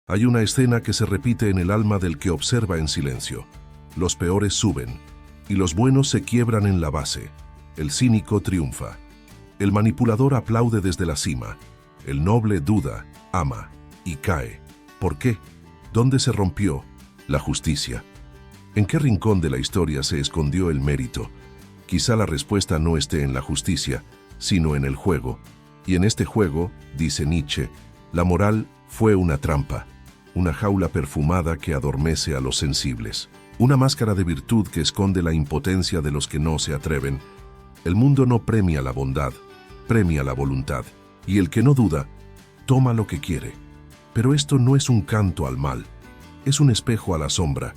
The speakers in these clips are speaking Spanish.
Hay una escena que se repite en el alma del que observa en silencio. Los peores suben, y los buenos se quiebran en la base. El cínico triunfa. El manipulador aplaude desde la cima. El noble duda, ama y cae. ¿Por qué? ¿Dónde se rompió la justicia? ¿En qué rincón de la historia se escondió el mérito? Quizá la respuesta no esté en la justicia, sino en el juego. Y en este juego, dice Nietzsche, la moral fue una trampa, una jaula perfumada que adormece a los sensibles, una máscara de virtud que esconde la impotencia de los que no se atreven. El mundo no premia la bondad, premia la voluntad, y el que no duda, toma lo que quiere. Pero esto no es un canto al mal, es un espejo a la sombra,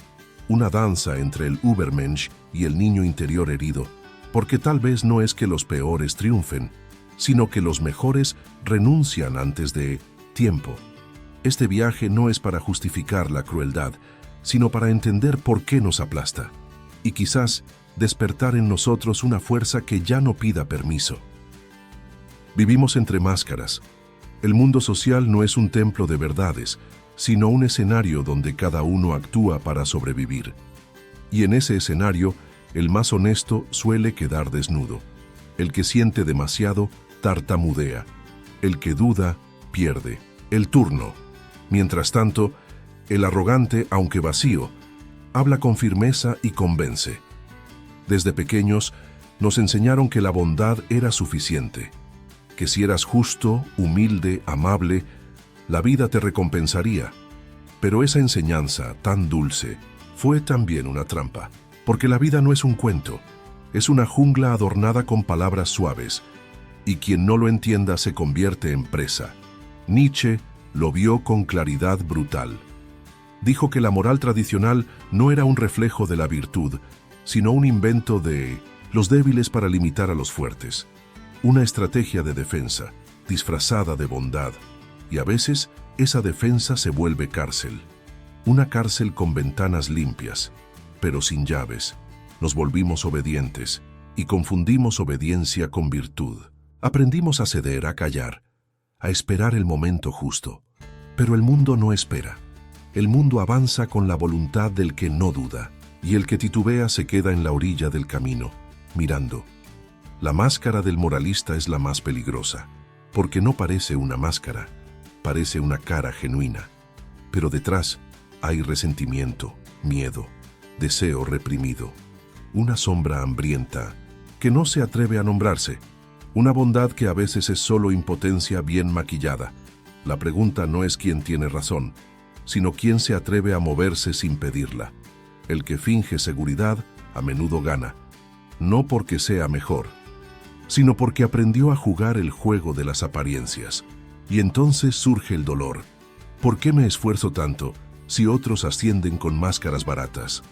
una danza entre el Übermensch y el niño interior herido, porque tal vez no es que los peores triunfen, sino que los mejores renuncian antes de tiempo. Este viaje no es para justificar la crueldad, sino para entender por qué nos aplasta, y quizás despertar en nosotros una fuerza que ya no pida permiso. Vivimos entre máscaras. El mundo social no es un templo de verdades, sino un escenario donde cada uno actúa para sobrevivir. Y en ese escenario, el más honesto suele quedar desnudo. El que siente demasiado, tartamudea. El que duda, pierde el turno. Mientras tanto, el arrogante, aunque vacío, habla con firmeza y convence. Desde pequeños, nos enseñaron que la bondad era suficiente, que si eras justo, humilde, amable, la vida te recompensaría. Pero esa enseñanza tan dulce fue también una trampa, porque la vida no es un cuento, es una jungla adornada con palabras suaves, y quien no lo entienda se convierte en presa. Nietzsche lo vio con claridad brutal. Dijo que la moral tradicional no era un reflejo de la virtud, sino un invento de los débiles para limitar a los fuertes. Una estrategia de defensa, disfrazada de bondad, y a veces esa defensa se vuelve cárcel. Una cárcel con ventanas limpias, pero sin llaves. Nos volvimos obedientes y confundimos obediencia con virtud. Aprendimos a ceder, a callar, a esperar el momento justo. Pero el mundo no espera. El mundo avanza con la voluntad del que no duda, y el que titubea se queda en la orilla del camino, mirando. La máscara del moralista es la más peligrosa, porque no parece una máscara, parece una cara genuina. Pero detrás hay resentimiento, miedo, deseo reprimido, una sombra hambrienta que no se atreve a nombrarse, una bondad que a veces es solo impotencia bien maquillada. La pregunta no es quién tiene razón, sino quién se atreve a moverse sin pedirla. El que finge seguridad a menudo gana, no porque sea mejor, sino porque aprendió a jugar el juego de las apariencias. Y entonces surge el dolor. ¿Por qué me esfuerzo tanto si otros ascienden con máscaras baratas?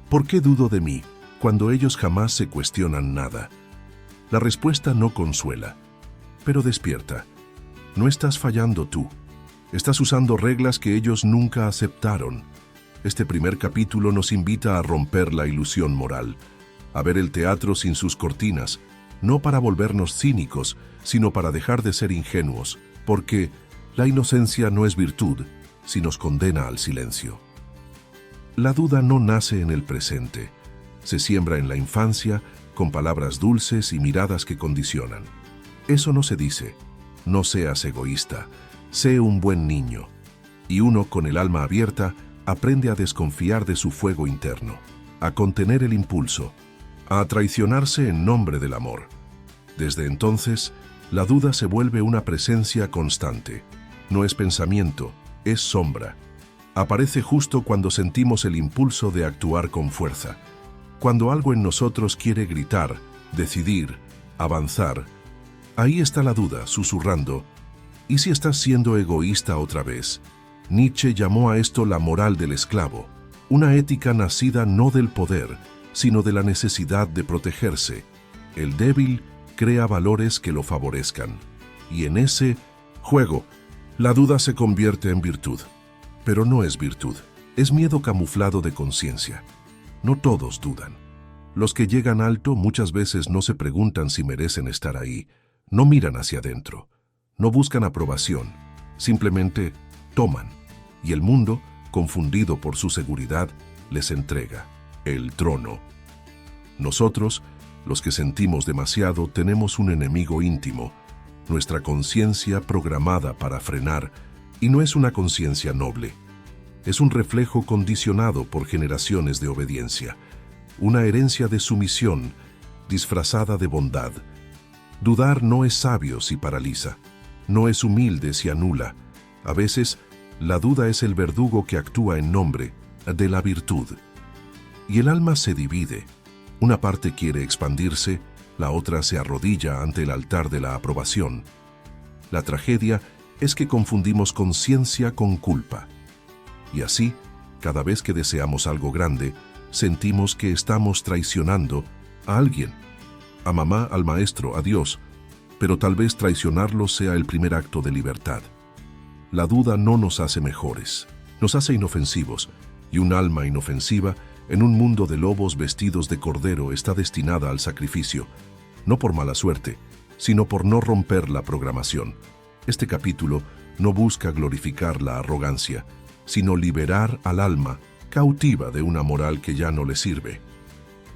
¿Por qué dudo de mí cuando ellos jamás se cuestionan nada? La respuesta no consuela, pero despierta. No estás fallando tú. Estás usando reglas que ellos nunca aceptaron. Este primer capítulo nos invita a romper la ilusión moral, a ver el teatro sin sus cortinas, no para volvernos cínicos, sino para dejar de ser ingenuos, porque la inocencia no es virtud, si nos condena al silencio. La duda no nace en el presente, se siembra en la infancia con palabras dulces y miradas que condicionan. Eso no se dice, no seas egoísta, sé un buen niño. Y uno con el alma abierta aprende a desconfiar de su fuego interno, a contener el impulso, a traicionarse en nombre del amor. Desde entonces, la duda se vuelve una presencia constante. No es pensamiento, es sombra. Aparece justo cuando sentimos el impulso de actuar con fuerza. Cuando algo en nosotros quiere gritar, decidir, avanzar, ahí está la duda, susurrando. ¿Y si estás siendo egoísta otra vez? Nietzsche llamó a esto la moral del esclavo, una ética nacida no del poder, sino de la necesidad de protegerse. El débil crea valores que lo favorezcan. Y en ese juego, la duda se convierte en virtud. Pero no es virtud, es miedo camuflado de conciencia. No todos dudan. Los que llegan alto muchas veces no se preguntan si merecen estar ahí, no miran hacia adentro, no buscan aprobación, simplemente toman. y el mundo, confundido por su seguridad, les entrega el trono. Nosotros, los que sentimos demasiado, tenemos un enemigo íntimo, nuestra conciencia programada para frenar, y no es una conciencia noble. Es un reflejo condicionado por generaciones de obediencia, una herencia de sumisión disfrazada de bondad. Dudar no es sabio si paraliza, no es humilde si anula. A veces, la duda es el verdugo que actúa en nombre de la virtud. Y el alma se divide. Una parte quiere expandirse, la otra se arrodilla ante el altar de la aprobación. La tragedia es que confundimos conciencia con culpa. Y así, cada vez que deseamos algo grande, sentimos que estamos traicionando a alguien, a mamá, al maestro, a Dios, pero tal vez traicionarlo sea el primer acto de libertad. La duda no nos hace mejores, nos hace inofensivos, y un alma inofensiva, en un mundo de lobos vestidos de cordero, está destinada al sacrificio, no por mala suerte, sino por no romper la programación. Este capítulo no busca glorificar la arrogancia, sino liberar al alma cautiva de una moral que ya no le sirve.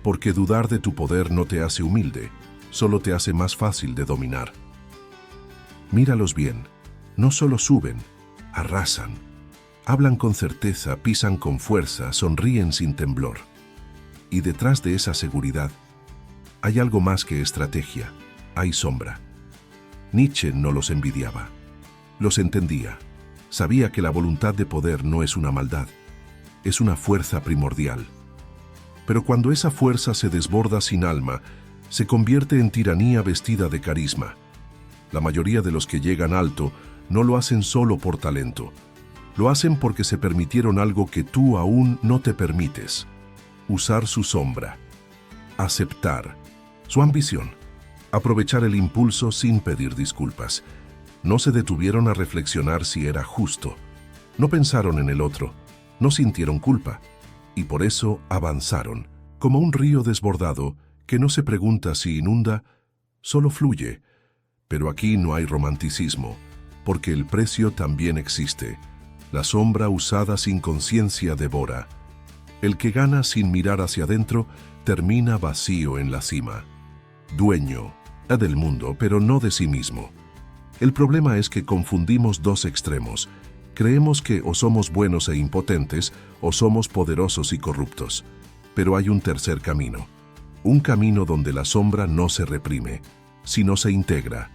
Porque dudar de tu poder no te hace humilde, solo te hace más fácil de dominar. Míralos bien, no solo suben, arrasan. Hablan con certeza, pisan con fuerza, sonríen sin temblor. Y detrás de esa seguridad, hay algo más que estrategia, hay sombra. Nietzsche no los envidiaba, los entendía. Sabía que la voluntad de poder no es una maldad, es una fuerza primordial. Pero cuando esa fuerza se desborda sin alma, se convierte en tiranía vestida de carisma. La mayoría de los que llegan alto no lo hacen solo por talento. Lo hacen porque se permitieron algo que tú aún no te permites. Usar su sombra. Aceptar su ambición. Aprovechar el impulso sin pedir disculpas. No se detuvieron a reflexionar si era justo. No pensaron en el otro. No sintieron culpa. Y por eso avanzaron, como un río desbordado que no se pregunta si inunda, solo fluye. Pero aquí no hay romanticismo, porque el precio también existe. La sombra usada sin conciencia devora. El que gana sin mirar hacia adentro termina vacío en la cima. Dueño del mundo, pero no de sí mismo. El problema es que confundimos dos extremos. Creemos que o somos buenos e impotentes o somos poderosos y corruptos. Pero hay un tercer camino. Un camino donde la sombra no se reprime, sino se integra.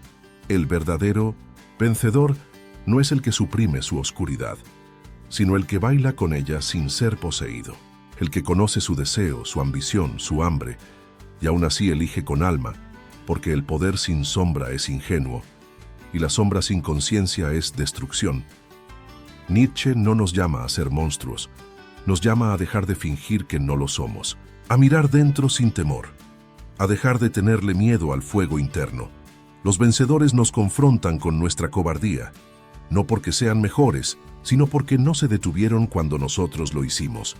El verdadero vencedor no es el que suprime su oscuridad, sino el que baila con ella sin ser poseído. El que conoce su deseo, su ambición, su hambre, y aún así elige con alma, porque el poder sin sombra es ingenuo, y la sombra sin conciencia es destrucción. Nietzsche no nos llama a ser monstruos, nos llama a dejar de fingir que no lo somos, a mirar dentro sin temor, a dejar de tenerle miedo al fuego interno. Los vencedores nos confrontan con nuestra cobardía, no porque sean mejores, sino porque no se detuvieron cuando nosotros lo hicimos.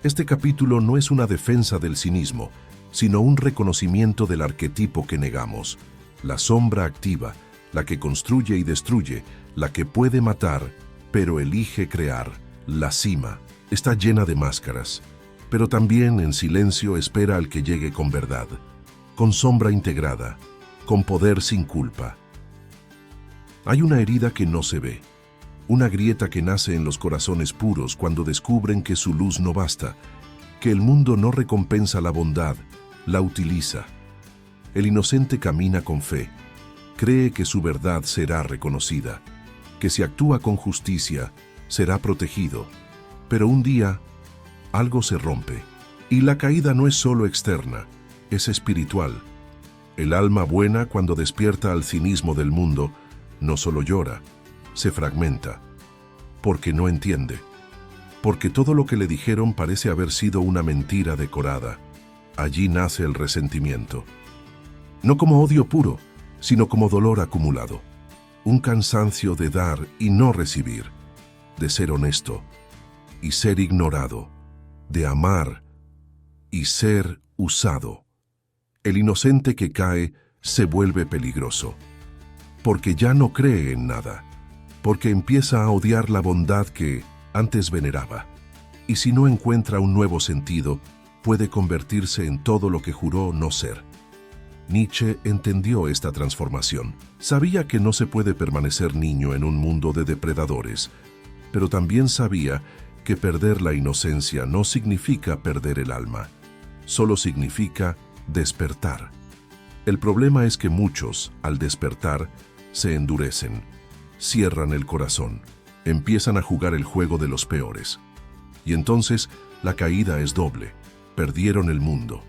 Este capítulo no es una defensa del cinismo, sino un reconocimiento del arquetipo que negamos. La sombra activa, la que construye y destruye, la que puede matar, pero elige crear. La cima está llena de máscaras, pero también en silencio espera al que llegue con verdad, con sombra integrada, con poder sin culpa. Hay una herida que no se ve, una grieta que nace en los corazones puros cuando descubren que su luz no basta, que el mundo no recompensa la bondad, la utiliza. El inocente camina con fe, cree que su verdad será reconocida, que si actúa con justicia, será protegido. Pero un día, algo se rompe, y la caída no es solo externa, es espiritual. El alma buena, cuando despierta al cinismo del mundo, no solo llora, se fragmenta, porque no entiende, porque todo lo que le dijeron parece haber sido una mentira decorada. Allí nace el resentimiento, no como odio puro, sino como dolor acumulado, un cansancio de dar y no recibir, de ser honesto y ser ignorado, de amar y ser usado. El inocente que cae se vuelve peligroso, porque ya no cree en nada, porque empieza a odiar la bondad que antes veneraba. Y si no encuentra un nuevo sentido, puede convertirse en todo lo que juró no ser. Nietzsche entendió esta transformación. Sabía que no se puede permanecer niño en un mundo de depredadores, pero también sabía que perder la inocencia no significa perder el alma, solo significa despertar. El problema es que muchos, al despertar, se endurecen, cierran el corazón, empiezan a jugar el juego de los peores. Y entonces la caída es doble. Perdieron el mundo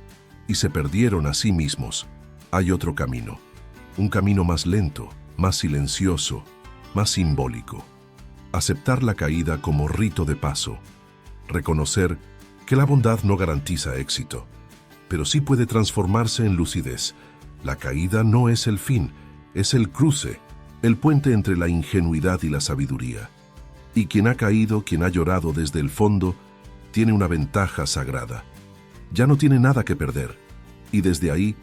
y se perdieron a sí mismos. Hay otro camino, un camino más lento, más silencioso, más simbólico. Aceptar la caída como rito de paso. Reconocer que la bondad no garantiza éxito, pero sí puede transformarse en lucidez. La caída no es el fin, es el cruce, el puente entre la ingenuidad y la sabiduría. Y quien ha caído, quien ha llorado desde el fondo, tiene una ventaja sagrada. Ya no tiene nada que perder, y desde ahí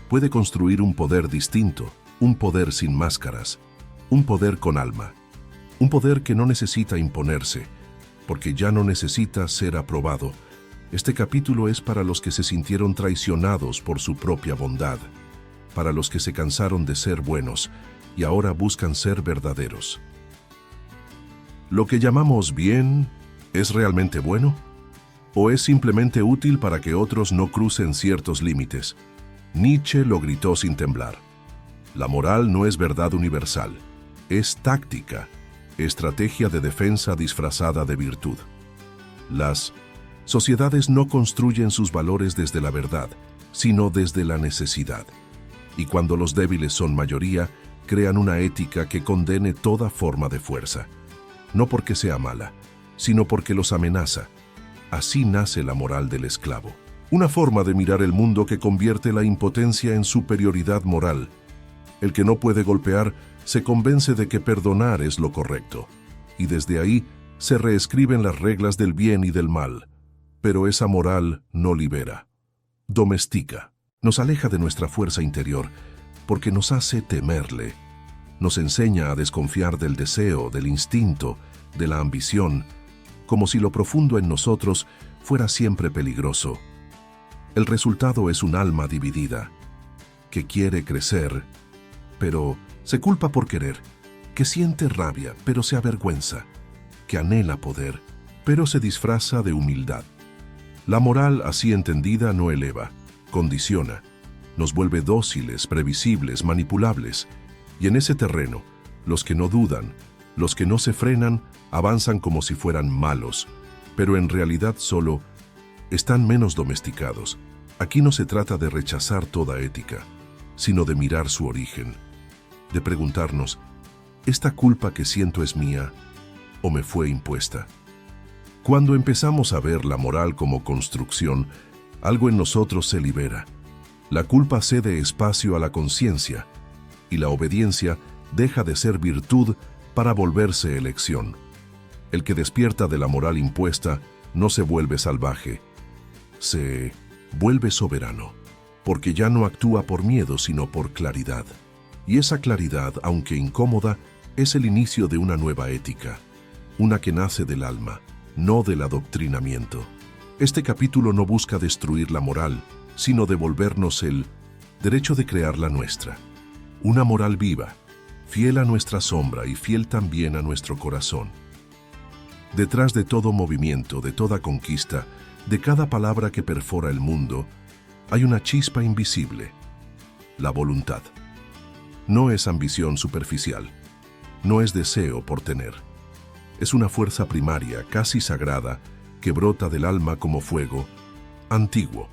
puede construir un poder distinto, un poder sin máscaras, un poder con alma, un poder que no necesita imponerse, porque ya no necesita ser aprobado. Este capítulo es para los que se sintieron traicionados por su propia bondad, para los que se cansaron de ser buenos y ahora buscan ser verdaderos. ¿Lo que llamamos bien es realmente bueno? ¿O es simplemente útil para que otros no crucen ciertos límites? Nietzsche lo gritó sin temblar. La moral no es verdad universal, es táctica, estrategia de defensa disfrazada de virtud. Las sociedades no construyen sus valores desde la verdad, sino desde la necesidad. Y cuando los débiles son mayoría, crean una ética que condene toda forma de fuerza. No porque sea mala, sino porque los amenaza. Así nace la moral del esclavo. Una forma de mirar el mundo que convierte la impotencia en superioridad moral. El que no puede golpear se convence de que perdonar es lo correcto. Y desde ahí se reescriben las reglas del bien y del mal. Pero esa moral no libera. Domestica. Nos aleja de nuestra fuerza interior porque nos hace temerle. Nos enseña a desconfiar del deseo, del instinto, de la ambición, como si lo profundo en nosotros fuera siempre peligroso. El resultado es un alma dividida, que quiere crecer, pero se culpa por querer, que siente rabia, pero se avergüenza, que anhela poder, pero se disfraza de humildad. La moral, así entendida, no eleva, condiciona, nos vuelve dóciles, previsibles, manipulables, y en ese terreno, los que no dudan, los que no se frenan, avanzan como si fueran malos, pero en realidad solo están menos domesticados. Aquí no se trata de rechazar toda ética, sino de mirar su origen, de preguntarnos, ¿esta culpa que siento es mía o me fue impuesta? Cuando empezamos a ver la moral como construcción, algo en nosotros se libera. La culpa cede espacio a la conciencia y la obediencia deja de ser virtud para volverse elección. El que despierta de la moral impuesta no se vuelve salvaje, se vuelve soberano, porque ya no actúa por miedo sino por claridad. Y esa claridad, aunque incómoda, es el inicio de una nueva ética, una que nace del alma, no del adoctrinamiento. Este capítulo no busca destruir la moral, sino devolvernos el derecho de crear la nuestra. Una moral viva, fiel a nuestra sombra y fiel también a nuestro corazón. Detrás de todo movimiento, de toda conquista, de cada palabra que perfora el mundo, hay una chispa invisible, la voluntad. No es ambición superficial, no es deseo por tener. Es una fuerza primaria, casi sagrada, que brota del alma como fuego, antiguo.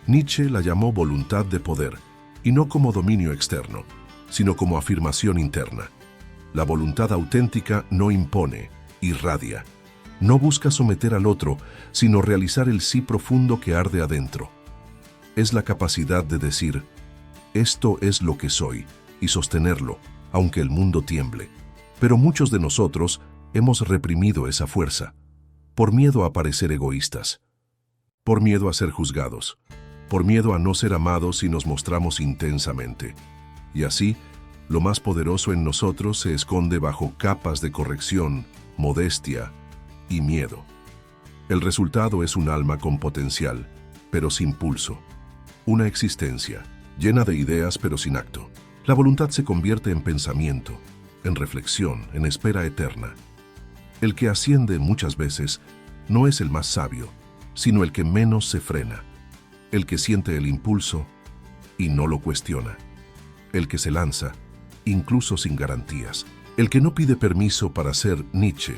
Nietzsche la llamó voluntad de poder, y no como dominio externo, sino como afirmación interna. La voluntad auténtica no impone, irradia. No busca someter al otro, sino realizar el sí profundo que arde adentro. Es la capacidad de decir, esto es lo que soy, y sostenerlo, aunque el mundo tiemble. Pero muchos de nosotros hemos reprimido esa fuerza, por miedo a parecer egoístas, por miedo a ser juzgados, por miedo a no ser amados si nos mostramos intensamente. Y así, lo más poderoso en nosotros se esconde bajo capas de corrección, modestia y miedo. El resultado es un alma con potencial, pero sin pulso. Una existencia, llena de ideas pero sin acto. La voluntad se convierte en pensamiento, en reflexión, en espera eterna. El que asciende muchas veces no es el más sabio, sino el que menos se frena, el que siente el impulso y no lo cuestiona, el que se lanza, incluso sin garantías, el que no pide permiso para ser Nietzsche.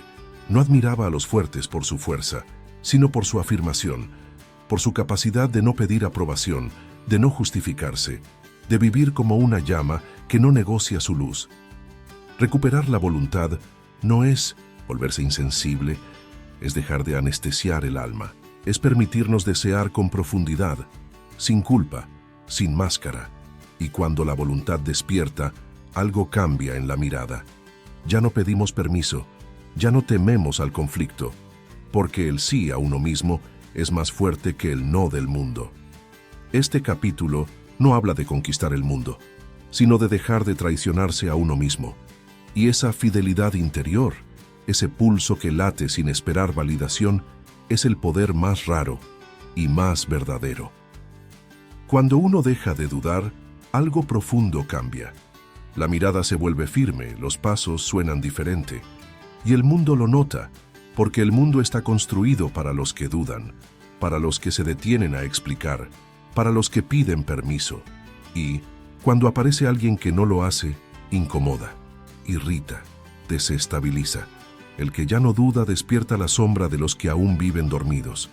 No admiraba a los fuertes por su fuerza, sino por su afirmación, por su capacidad de no pedir aprobación, de no justificarse, de vivir como una llama que no negocia su luz. Recuperar la voluntad no es volverse insensible, es dejar de anestesiar el alma, es permitirnos desear con profundidad, sin culpa, sin máscara. Y cuando la voluntad despierta, algo cambia en la mirada. Ya no pedimos permiso, ya no tememos al conflicto, porque el sí a uno mismo es más fuerte que el no del mundo. Este capítulo no habla de conquistar el mundo, sino de dejar de traicionarse a uno mismo. Y esa fidelidad interior, ese pulso que late sin esperar validación, es el poder más raro y más verdadero. Cuando uno deja de dudar, algo profundo cambia. La mirada se vuelve firme, los pasos suenan diferente. Y el mundo lo nota, porque el mundo está construido para los que dudan, para los que se detienen a explicar, para los que piden permiso. Y, cuando aparece alguien que no lo hace, incomoda, irrita, desestabiliza. El que ya no duda despierta la sombra de los que aún viven dormidos.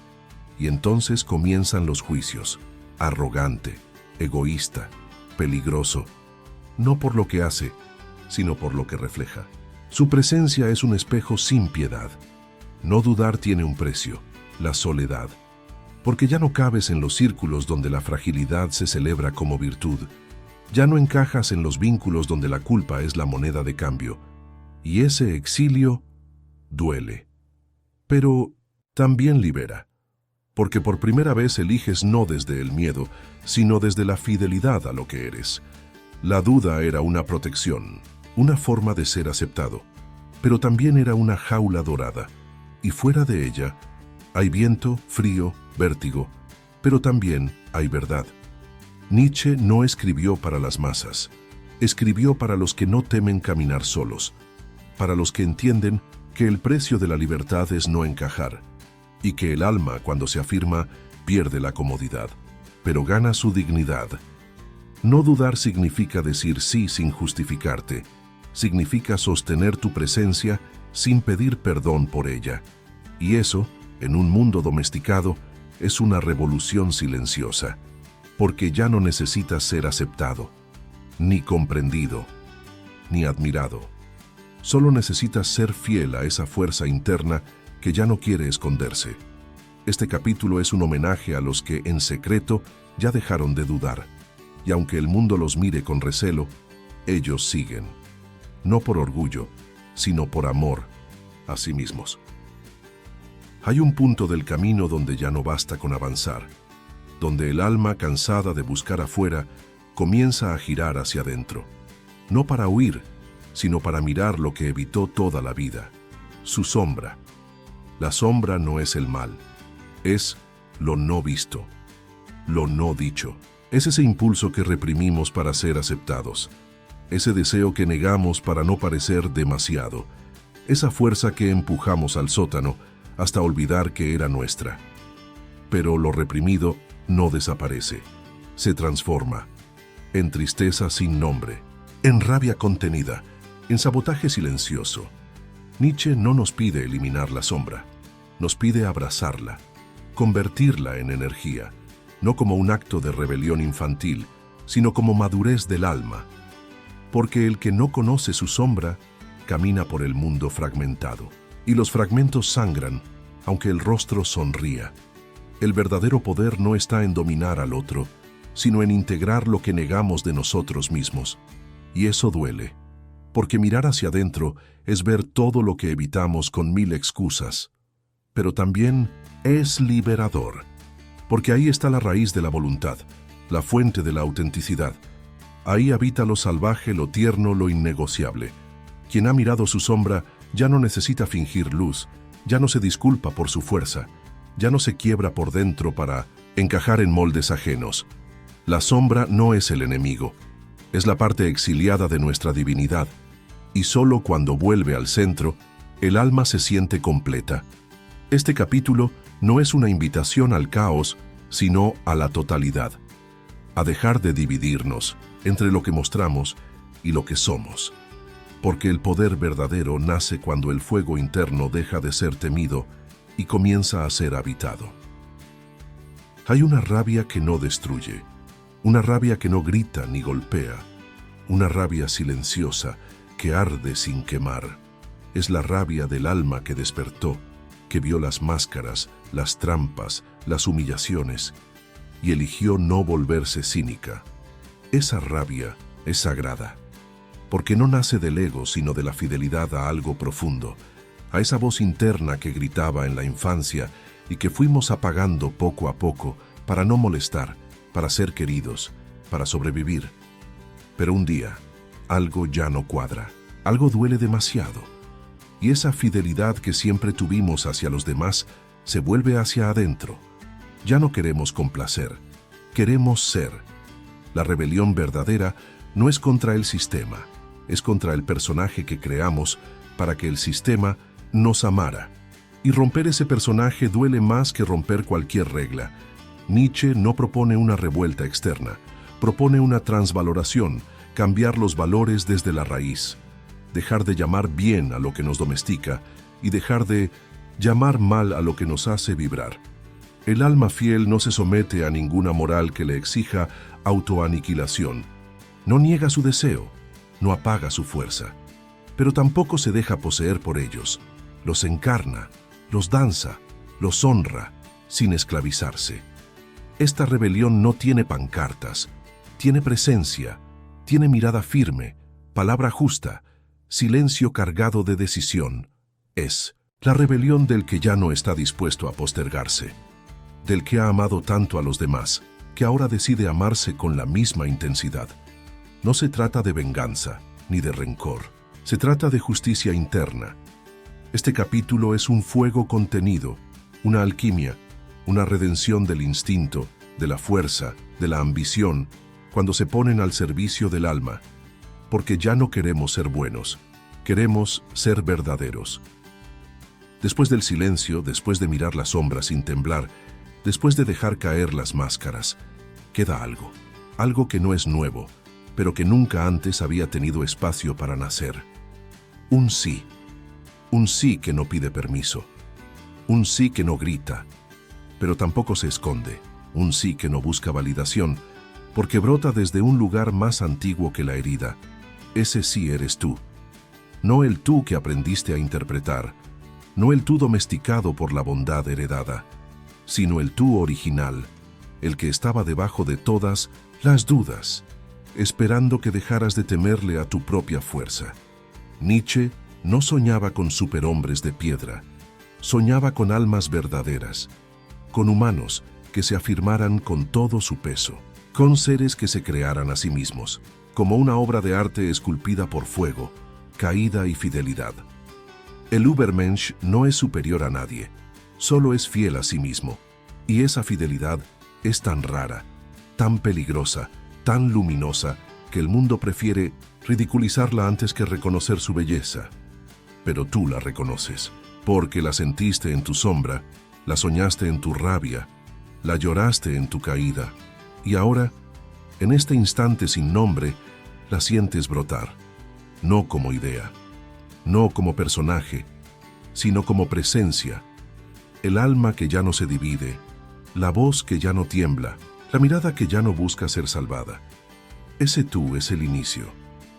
Y entonces comienzan los juicios. Arrogante, egoísta, peligroso. No por lo que hace, sino por lo que refleja. Su presencia es un espejo sin piedad. No dudar tiene un precio, la soledad. Porque ya no cabes en los círculos donde la fragilidad se celebra como virtud. Ya no encajas en los vínculos donde la culpa es la moneda de cambio. Y ese exilio duele. Pero también libera. Porque por primera vez eliges no desde el miedo, sino desde la fidelidad a lo que eres. La duda era una protección, una forma de ser aceptado, pero también era una jaula dorada, y fuera de ella hay viento, frío, vértigo, pero también hay verdad. Nietzsche no escribió para las masas, escribió para los que no temen caminar solos, para los que entienden que el precio de la libertad es no encajar, y que el alma, cuando se afirma, pierde la comodidad, pero gana su dignidad. No dudar significa decir sí sin justificarte, significa sostener tu presencia sin pedir perdón por ella. Y eso, en un mundo domesticado, es una revolución silenciosa, porque ya no necesitas ser aceptado, ni comprendido, ni admirado. Solo necesitas ser fiel a esa fuerza interna que ya no quiere esconderse. Este capítulo es un homenaje a los que, en secreto, ya dejaron de dudar. Y aunque el mundo los mire con recelo, ellos siguen. No por orgullo, sino por amor a sí mismos. Hay un punto del camino donde ya no basta con avanzar, donde el alma, cansada de buscar afuera, comienza a girar hacia adentro. No para huir, sino para mirar lo que evitó toda la vida, su sombra. La sombra no es el mal, es lo no visto, lo no dicho. Es ese impulso que reprimimos para ser aceptados, ese deseo que negamos para no parecer demasiado, esa fuerza que empujamos al sótano hasta olvidar que era nuestra. Pero lo reprimido no desaparece, se transforma en tristeza sin nombre, en rabia contenida, en sabotaje silencioso. Nietzsche no nos pide eliminar la sombra, nos pide abrazarla, convertirla en energía, no como un acto de rebelión infantil, sino como madurez del alma. Porque el que no conoce su sombra, camina por el mundo fragmentado, y los fragmentos sangran, aunque el rostro sonría. El verdadero poder no está en dominar al otro, sino en integrar lo que negamos de nosotros mismos. Y eso duele, porque mirar hacia adentro es ver todo lo que evitamos con mil excusas. Pero también es liberador, porque ahí está la raíz de la voluntad, la fuente de la autenticidad. Ahí habita lo salvaje, lo tierno, lo innegociable. Quien ha mirado su sombra ya no necesita fingir luz, ya no se disculpa por su fuerza, ya no se quiebra por dentro para encajar en moldes ajenos. La sombra no es el enemigo, es la parte exiliada de nuestra divinidad, y solo cuando vuelve al centro, el alma se siente completa. Este capítulo no es una invitación al caos, sino a la totalidad, a dejar de dividirnos entre lo que mostramos y lo que somos, porque el poder verdadero nace cuando el fuego interno deja de ser temido y comienza a ser habitado. Hay una rabia que no destruye, una rabia que no grita ni golpea, una rabia silenciosa que arde sin quemar. Es la rabia del alma que despertó, que vio las máscaras, las trampas, las humillaciones, y eligió no volverse cínica. Esa rabia es sagrada, porque no nace del ego, sino de la fidelidad a algo profundo, a esa voz interna que gritaba en la infancia y que fuimos apagando poco a poco para no molestar, para ser queridos, para sobrevivir. Pero un día, algo ya no cuadra, algo duele demasiado, y esa fidelidad que siempre tuvimos hacia los demás se vuelve hacia adentro. Ya no queremos complacer, queremos ser. La rebelión verdadera no es contra el sistema, es contra el personaje que creamos para que el sistema nos amara. Y romper ese personaje duele más que romper cualquier regla. Nietzsche no propone una revuelta externa, propone una transvaloración, cambiar los valores desde la raíz, dejar de llamar bien a lo que nos domestica y dejar de llamar mal a lo que nos hace vibrar. El alma fiel no se somete a ninguna moral que le exija autoaniquilación. No niega su deseo, no apaga su fuerza, pero tampoco se deja poseer por ellos. Los encarna, los danza, los honra, sin esclavizarse. Esta rebelión no tiene pancartas, tiene presencia, tiene mirada firme, palabra justa, silencio cargado de decisión. Es la rebelión del que ya no está dispuesto a postergarse, del que ha amado tanto a los demás, que ahora decide amarse con la misma intensidad. No se trata de venganza, ni de rencor. Se trata de justicia interna. Este capítulo es un fuego contenido, una alquimia, una redención del instinto, de la fuerza, de la ambición, cuando se ponen al servicio del alma, porque ya no queremos ser buenos, queremos ser verdaderos. Después del silencio, después de mirar las sombras sin temblar, después de dejar caer las máscaras, queda algo, algo que no es nuevo, pero que nunca antes había tenido espacio para nacer. Un sí que no pide permiso, un sí que no grita, pero tampoco se esconde, un sí que no busca validación, porque brota desde un lugar más antiguo que la herida. Ese sí eres tú, no el tú que aprendiste a interpretar, no el tú domesticado por la bondad heredada, sino el tú original, el que estaba debajo de todas las dudas, esperando que dejaras de temerle a tu propia fuerza. Nietzsche no soñaba con superhombres de piedra, soñaba con almas verdaderas, con humanos que se afirmaran con todo su peso, con seres que se crearan a sí mismos, como una obra de arte esculpida por fuego, caída y fidelidad. El Übermensch no es superior a nadie, solo es fiel a sí mismo, y esa fidelidad es tan rara, tan peligrosa, tan luminosa, que el mundo prefiere ridiculizarla antes que reconocer su belleza. Pero tú la reconoces, porque la sentiste en tu sombra, la soñaste en tu rabia, la lloraste en tu caída, y ahora, en este instante sin nombre, la sientes brotar, no como idea, no como personaje, sino como presencia, el alma que ya no se divide, la voz que ya no tiembla, la mirada que ya no busca ser salvada. Ese tú es el inicio,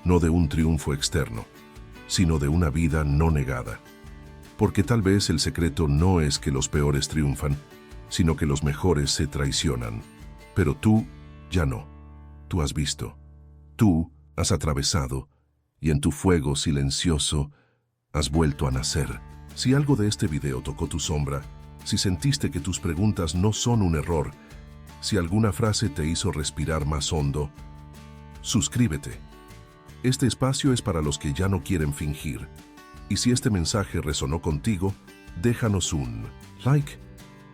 no de un triunfo externo, sino de una vida no negada. Porque tal vez el secreto no es que los peores triunfan, sino que los mejores se traicionan. Pero tú ya no. Tú has visto. Tú has atravesado, y en tu fuego silencioso has vuelto a nacer. Si algo de este video tocó tu sombra, si sentiste que tus preguntas no son un error, si alguna frase te hizo respirar más hondo, suscríbete. Este espacio es para los que ya no quieren fingir. Y si este mensaje resonó contigo, Déjanos un like,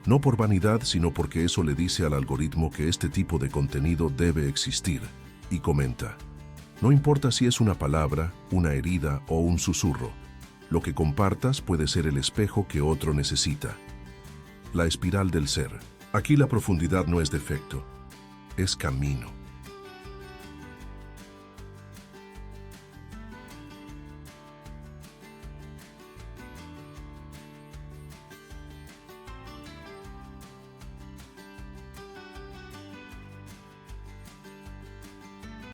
no por vanidad, sino porque eso le dice al algoritmo que este tipo de contenido debe existir. Y comenta. No importa si es una palabra, una herida o un susurro. Lo que compartas puede ser el espejo que otro necesita. La espiral del ser. Aquí la profundidad no es defecto, es camino.